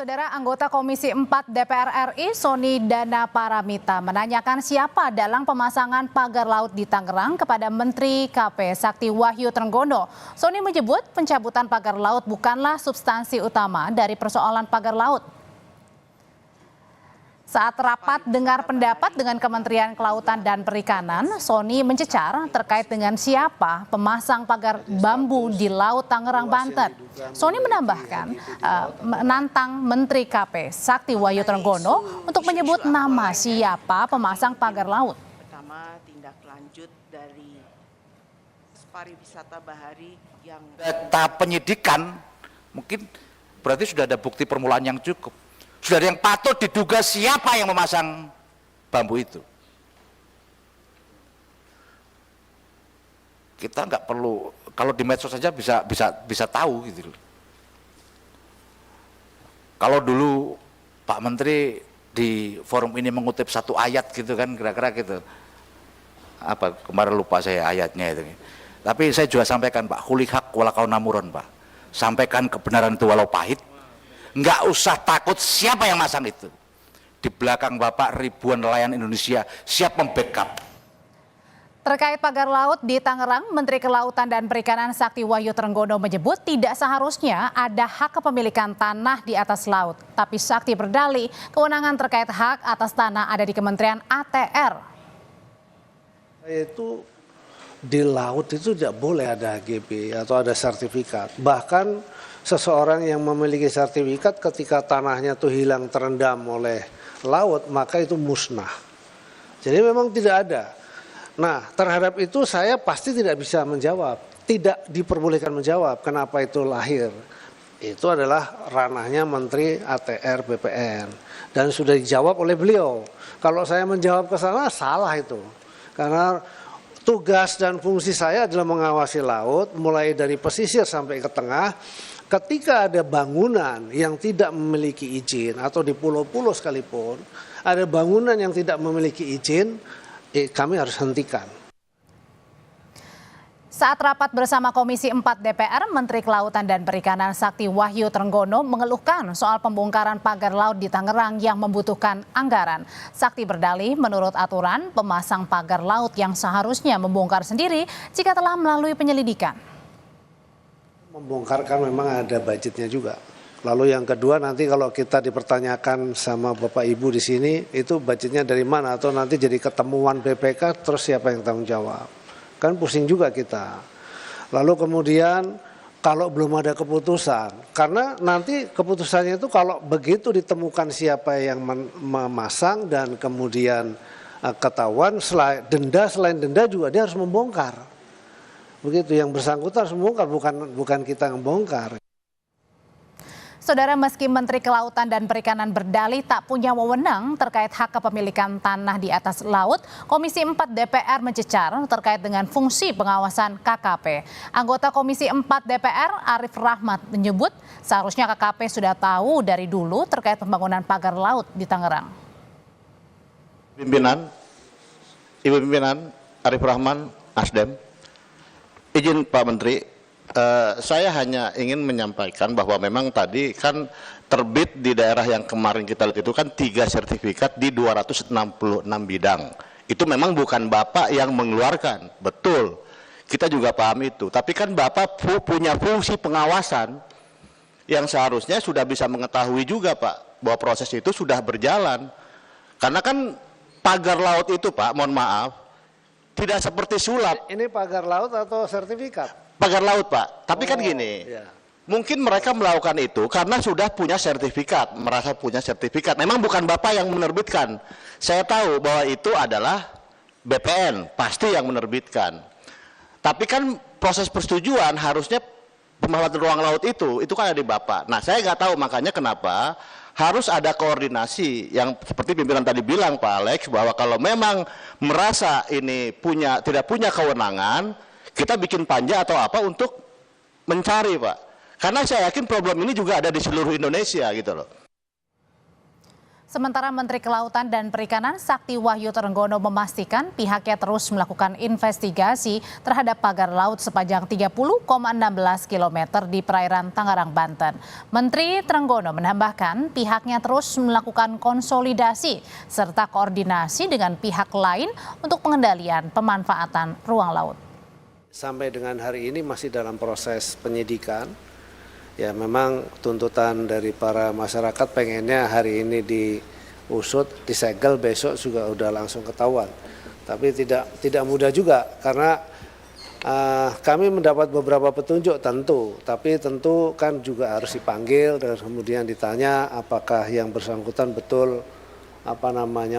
Saudara anggota Komisi 4 DPR RI, Sony Dana Paramita, menanyakan siapa dalang pemasangan pagar laut di Tangerang kepada Menteri KP Sakti Wahyu Trenggono. Sony menyebut pencabutan pagar laut bukanlah substansi utama dari persoalan pagar laut. Saat rapat dengar pendapat dengan Kementerian Kelautan dan Perikanan, Sony mencecar terkait dengan siapa pemasang pagar bambu di Laut Tangerang, Banten. Sony menambahkan menantang Menteri KP Sakti Wahyu Trenggono untuk menyebut nama siapa pemasang pagar laut. Pertama, tindak lanjut dari pariwisata bahari yang tahap penyidikan mungkin berarti sudah ada bukti permulaan yang cukup. Sudah ada yang patut diduga siapa yang memasang bambu itu. Kita nggak perlu, kalau di medsos saja bisa tahu gitu loh. Kalau dulu Pak Menteri di forum ini mengutip satu ayat gitu kan, kira-kira gitu. Apa kemarin lupa saya ayatnya itu. Tapi saya juga sampaikan Pak, hulihak walakau namuron Pak. Sampaikan kebenaran itu walau pahit. Nggak usah takut siapa yang masang itu. Di belakang Bapak ribuan nelayan Indonesia siap membackup. Terkait pagar laut di Tangerang, Menteri Kelautan dan Perikanan Sakti Wahyu Trenggono menyebut tidak seharusnya ada hak kepemilikan tanah di atas laut. Tapi Sakti berdalih kewenangan terkait hak atas tanah ada di Kementerian ATR. Itu di laut itu tidak boleh ada HGB atau ada sertifikat. Bahkan seseorang yang memiliki sertifikat ketika tanahnya itu hilang terendam oleh laut, maka itu musnah. Jadi memang tidak ada. Nah, terhadap itu saya pasti tidak bisa menjawab. Tidak diperbolehkan menjawab kenapa itu lahir. Itu adalah ranahnya Menteri ATR BPN. Dan sudah dijawab oleh beliau. Kalau saya menjawab ke sana, salah itu. Karena tugas dan fungsi saya adalah mengawasi laut, mulai dari pesisir sampai ke tengah. Ketika ada bangunan yang tidak memiliki izin atau di pulau-pulau sekalipun ada bangunan yang tidak memiliki izin, kami harus hentikan. Saat rapat bersama Komisi 4 DPR, Menteri Kelautan dan Perikanan Sakti Wahyu Trenggono mengeluhkan soal pembongkaran pagar laut di Tangerang yang membutuhkan anggaran. Sakti berdalih menurut aturan pemasang pagar laut yang seharusnya membongkar sendiri jika telah melalui penyelidikan. Membongkar kan memang ada budgetnya juga. Lalu yang kedua nanti kalau kita dipertanyakan sama Bapak Ibu di sini itu budgetnya dari mana atau nanti jadi ketemuan BPK terus siapa yang tanggung jawab. Kan pusing juga kita. Lalu kemudian kalau belum ada keputusan, karena nanti keputusannya itu kalau begitu ditemukan siapa yang memasang dan kemudian ketahuan selain denda juga dia harus membongkar. Begitu, yang bersangkutan harus membongkar, bukan kita yang membongkar. Saudara, meski Menteri Kelautan dan Perikanan berdalih tak punya wewenang terkait hak kepemilikan tanah di atas laut, Komisi 4 DPR mencecar terkait dengan fungsi pengawasan KKP. Anggota Komisi 4 DPR Arif Rahmat menyebut seharusnya KKP sudah tahu dari dulu terkait pembangunan pagar laut di Tangerang. Ibu Pimpinan Arif Rahman, Nasdem. Izin Pak Menteri, saya hanya ingin menyampaikan bahwa memang tadi kan terbit di daerah yang kemarin kita lihat itu kan 3 sertifikat di 266 bidang. Itu memang bukan Bapak yang mengeluarkan, betul. Kita juga paham itu. Tapi kan Bapak punya fungsi pengawasan yang seharusnya sudah bisa mengetahui juga Pak, bahwa proses itu sudah berjalan. Karena kan pagar laut itu Pak, mohon maaf, tidak seperti sulap. Ini pagar laut atau sertifikat? Pagar laut Pak, tapi kan gini, mungkin mereka melakukan itu karena sudah punya sertifikat, merasa punya sertifikat. Memang bukan Bapak yang menerbitkan. Saya tahu bahwa itu adalah BPN, pasti yang menerbitkan. Tapi kan proses persetujuan harusnya pemanfaatan ruang laut itu kan ada di Bapak. Nah saya nggak tahu makanya kenapa harus ada koordinasi yang seperti pimpinan tadi bilang Pak Alex, bahwa kalau memang merasa ini tidak punya kewenangan, kita bikin panja atau apa untuk mencari Pak. Karena saya yakin problem ini juga ada di seluruh Indonesia gitu loh. Sementara Menteri Kelautan dan Perikanan Sakti Wahyu Trenggono memastikan pihaknya terus melakukan investigasi terhadap pagar laut sepanjang 30,16 km di perairan Tangerang, Banten. Menteri Trenggono menambahkan pihaknya terus melakukan konsolidasi serta koordinasi dengan pihak lain untuk pengendalian pemanfaatan ruang laut. Sampai dengan hari ini masih dalam proses penyidikan. Ya memang tuntutan dari para masyarakat pengennya hari ini diusut, disegel, besok juga udah langsung ketahuan. Tapi tidak mudah juga karena kami mendapat beberapa petunjuk tapi tentu kan juga harus dipanggil dan kemudian ditanya apakah yang bersangkutan betul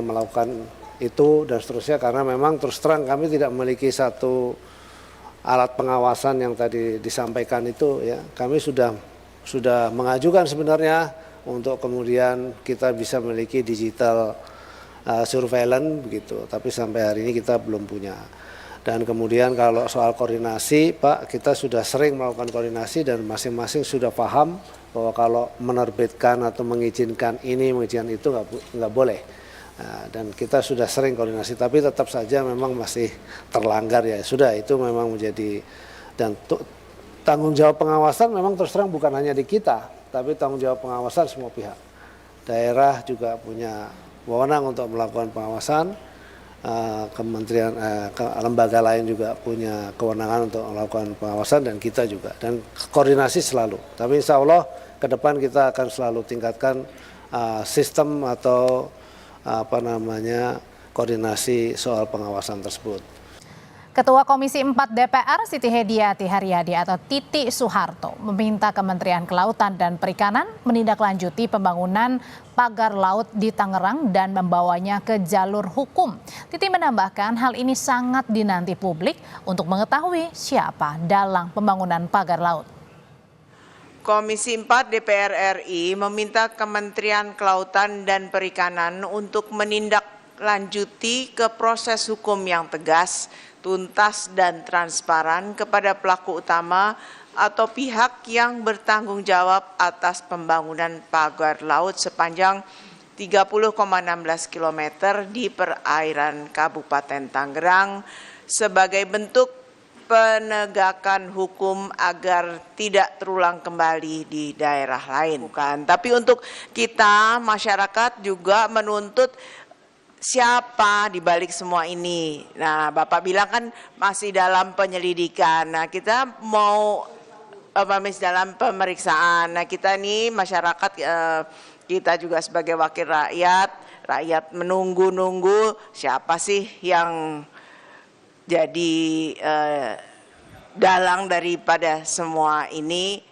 melakukan itu dan seterusnya, karena memang terus terang kami tidak memiliki satu alat pengawasan yang tadi disampaikan itu ya. Kami sudah mengajukan sebenarnya untuk kemudian kita bisa memiliki digital surveillance begitu, tapi sampai hari ini kita belum punya. Dan kemudian kalau soal koordinasi, Pak, kita sudah sering melakukan koordinasi dan masing-masing sudah paham bahwa kalau menerbitkan atau mengizinkan ini, mengizinkan itu nggak boleh. Nah, dan kita sudah sering koordinasi, tapi tetap saja memang masih terlanggar ya. Sudah, itu memang menjadi dan tanggung jawab pengawasan memang terus terang bukan hanya di kita, tapi tanggung jawab pengawasan semua pihak. Daerah juga punya wewenang untuk melakukan pengawasan, kementerian, lembaga lain juga punya kewenangan untuk melakukan pengawasan dan kita juga. Dan koordinasi selalu. Tapi insya Allah ke depan kita akan selalu tingkatkan sistem atau koordinasi soal pengawasan tersebut. Ketua Komisi 4 DPR Siti Hediati Haryadi atau Titi Soeharto meminta Kementerian Kelautan dan Perikanan menindaklanjuti pembangunan pagar laut di Tangerang dan membawanya ke jalur hukum. Titi menambahkan hal ini sangat dinanti publik untuk mengetahui siapa dalang pembangunan pagar laut. Komisi 4 DPR RI meminta Kementerian Kelautan dan Perikanan untuk menindaklanjuti ke proses hukum yang tegas, tuntas dan transparan kepada pelaku utama atau pihak yang bertanggung jawab atas pembangunan pagar laut sepanjang 30,16 km di perairan Kabupaten Tangerang sebagai bentuk penegakan hukum agar tidak terulang kembali di daerah lain. Bukan, tapi untuk kita masyarakat juga menuntut siapa di balik semua ini. Nah, Bapak bilang kan masih dalam penyelidikan. Nah, kita mau masih dalam pemeriksaan. Nah, kita nih masyarakat, kita juga sebagai wakil rakyat menunggu siapa sih yang jadi dalang daripada semua ini.